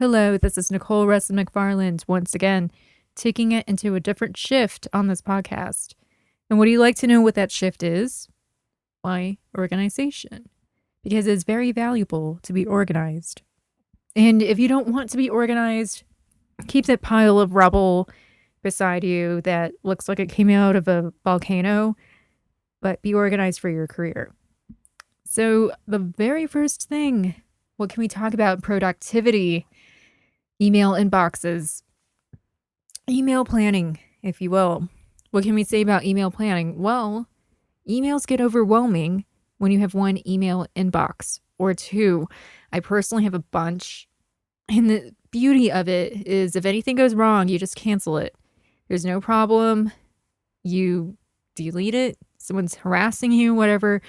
Hello, this is Nicole Russin-McFarland once again, taking it into a different shift on this podcast. And would you like to know what that shift is? Why organization? Because it's very valuable to be organized. And if you don't want to be organized, keep that pile of rubble beside you that looks like it came out of a volcano, but be organized for your career. So, the very first thing, what can we talk about? Productivity. Email inboxes, email planning, if you will. What can we say about email planning? Well, emails get overwhelming when you have one email inbox or two. I personally have a bunch. And the beauty of it is if anything goes wrong, you just cancel it. There's no problem. You delete it. Someone's harassing you, whatever,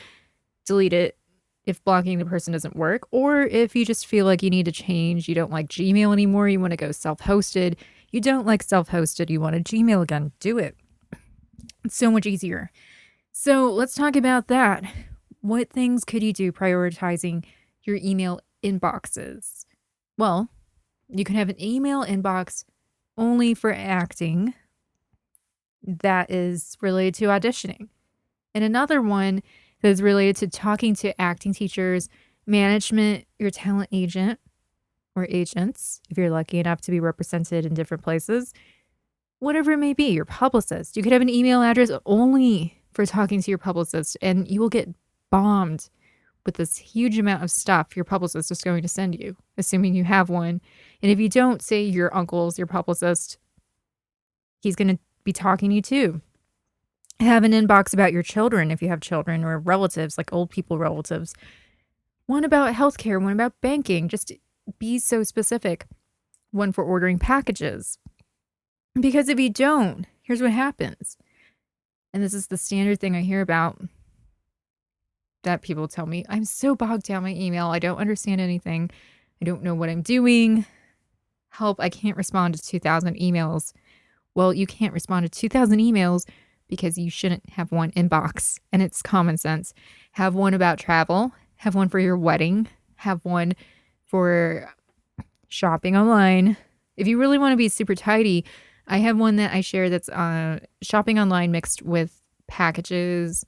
delete it. If blocking the person doesn't work, or if you just feel like you need to change, you don't like Gmail anymore, you want to go self-hosted, you don't like self-hosted, you want a Gmail again, do it. It's so much easier. So let's talk about that. What things could you do prioritizing your email inboxes? Well, you can have an email inbox only for acting that is related to auditioning, and another one that is related to talking to acting teachers, management, your talent agent or agents, if you're lucky enough to be represented in different places, whatever it may be, your publicist. You could have an email address only for talking to your publicist, and you will get bombed with this huge amount of stuff your publicist is going to send you, assuming you have one. And if you don't, say your uncle's your publicist, he's going to be talking to you too. Have an inbox about your children if you have children, or relatives, like old people relatives. One about healthcare, one about banking. Just be so specific. One for ordering packages. Because if you don't, here's what happens. And this is the standard thing I hear about that people tell me. I'm so bogged down my email. I don't understand anything. I don't know what I'm doing. Help, I can't respond to 2,000 emails. Well, you can't respond to 2,000 emails because you shouldn't have one inbox, and it's common sense. Have one about travel, have one for your wedding, have one for shopping online. If you really want to be super tidy, I have one that I share that's shopping online mixed with packages,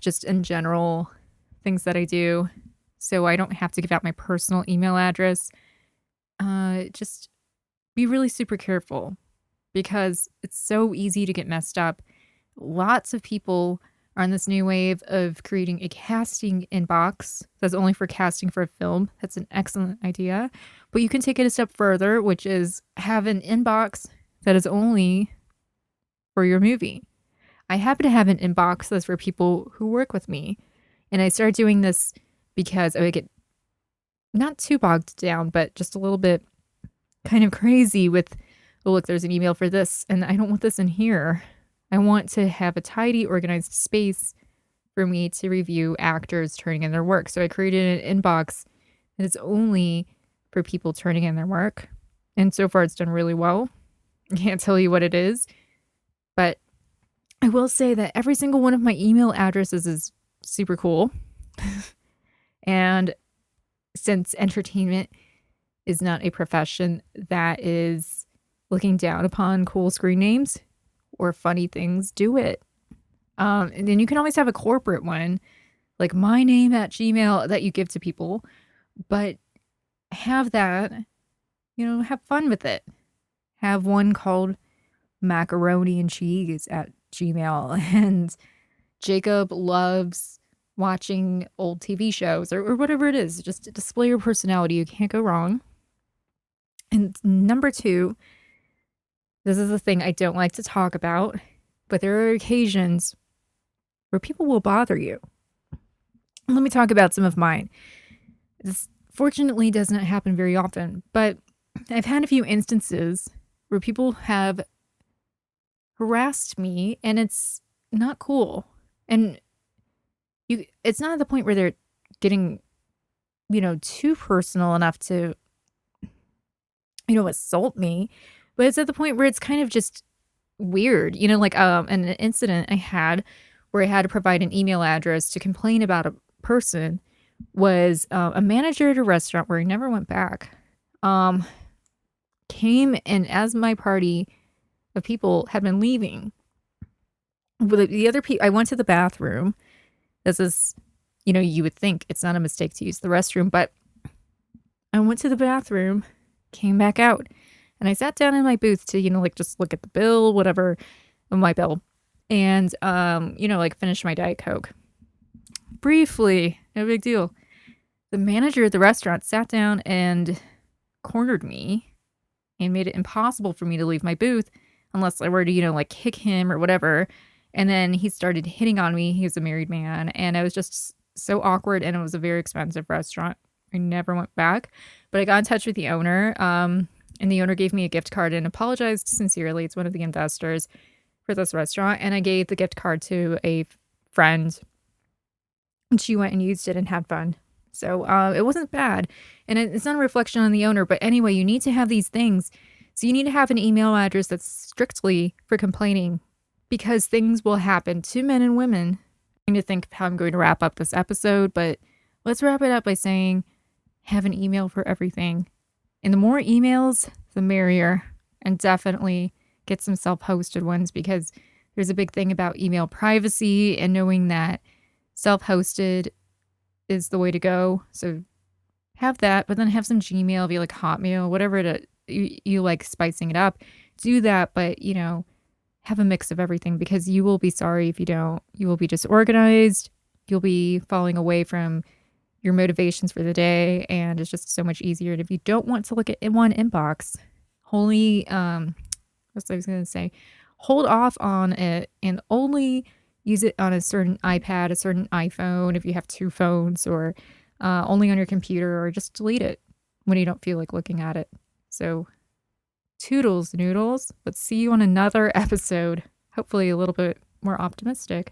just in general, things that I do. So I don't have to give out my personal email address. Just be really super careful, because it's so easy to get messed up. Lots of people are on this new wave of creating a casting inbox that's only for casting for a film. That's an excellent idea. But you can take it a step further, which is have an inbox that is only for your movie. I happen to have an inbox that's for people who work with me. And I started doing this because I would get not too bogged down, but just a little bit kind of crazy with, oh, look, there's an email for this, and I don't want this in here. I want to have a tidy, organized space for me to review actors turning in their work. So I created an inbox that is only for people turning in their work. And so far, it's done really well. I can't tell you what it is, but I will say that every single one of my email addresses is super cool. And since entertainment is not a profession that is looking down upon cool screen names or funny things, do it. And then you can always have a corporate one, like my name at Gmail, that you give to people, but have that, have fun with it. Have one called macaroni and cheese at Gmail, and Jacob loves watching old TV shows or whatever it is. Just display your personality. You can't go wrong. And number 2, this is the thing I don't like to talk about, but there are occasions where people will bother you. Let me talk about some of mine. This fortunately does not happen very often, but I've had a few instances where people have harassed me, and it's not cool. And it's not at the point where they're getting, too personal enough to, assault me, but it's at the point where it's kind of just weird, like an incident I had where I had to provide an email address to complain about a person was a manager at a restaurant where I never went back. Came and as my party of people had been leaving, the other people, I went to the bathroom. This is, you would think it's not a mistake to use the restroom, but I went to the bathroom, came back out, and I sat down in my booth to, just look at the bill, whatever, of my bill, and, finish my Diet Coke. Briefly, no big deal. The manager at the restaurant sat down and cornered me and made it impossible for me to leave my booth unless I were to, kick him or whatever. And then he started hitting on me. He was a married man. And I was just so awkward. And it was a very expensive restaurant. I never went back. But I got in touch with the owner. And the owner gave me a gift card and apologized sincerely. It's one of the investors for this restaurant. And I gave the gift card to a friend. And she went and used it and had fun. So it wasn't bad. And it's not a reflection on the owner. But anyway, you need to have these things. So you need to have an email address that's strictly for complaining, because things will happen to men and women. I'm going to think of how I'm going to wrap up this episode, but let's wrap it up by saying have an email for everything. And the more emails, the merrier. And definitely get some self-hosted ones, because there's a big thing about email privacy and knowing that self-hosted is the way to go. So have that, but then have some Gmail, be like Hotmail, whatever you like spicing it up. Do that, but have a mix of everything, because you will be sorry if you don't. You will be disorganized. You'll be falling away from your motivations for the day, and it's just so much easier. And if you don't want to look at one inbox, hold off on it and only use it on a certain iPad, a certain iPhone, if you have two phones, or only on your computer, or just delete it when you don't feel like looking at it. So toodles, noodles. Let's see you on another episode, hopefully a little bit more optimistic.